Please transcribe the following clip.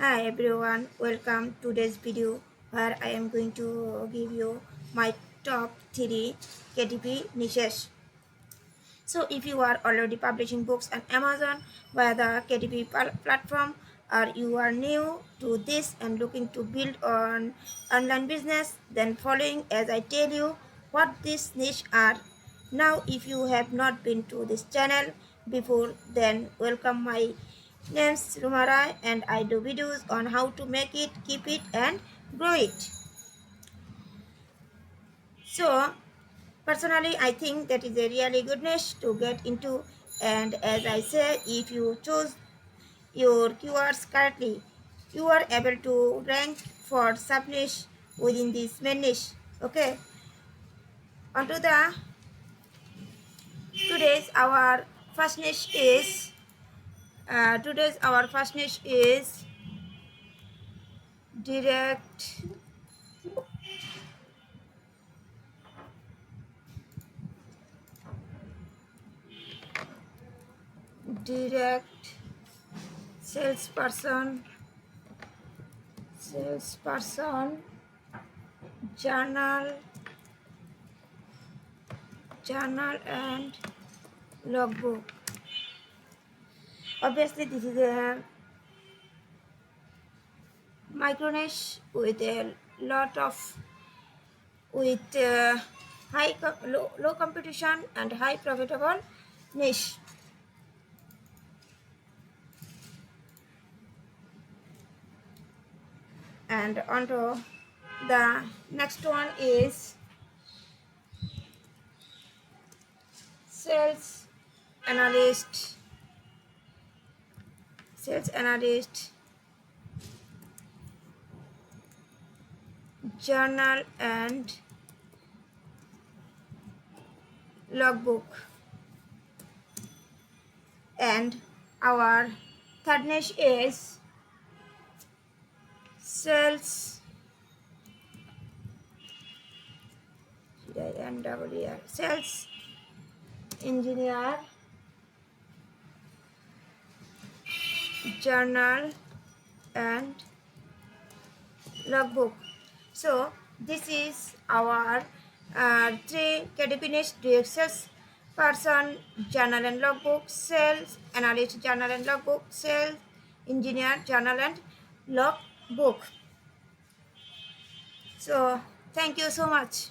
Hi everyone, welcome to today's video where I am going to give you my top 3 KDP niches. So if you are already publishing books on Amazon via the KDP platform, or you are new to this and looking to build on online business, then following as I tell you what these niche are. Now if you have not been to this channel before, then welcome. My name's Rumara and I do videos on how to make it, keep it and grow it. So personally, I think that is a really good niche to get into, and as I say, if you choose your keywords correctly, you are able to rank for sub niche within this main niche. Okay, onto the today's our first niche is direct direct salesperson journal and logbook. Obviously this is a micro niche with a lot of with low competition and high profitable niche. And onto the next one is sales analyst journal and logbook. And our third niche is sales sales engineer journal and logbook. So this is our 3 KDP niche: direct sales person, journal and logbook; sales analyst, journal and logbook; sales engineer, journal and logbook. So thank you so much.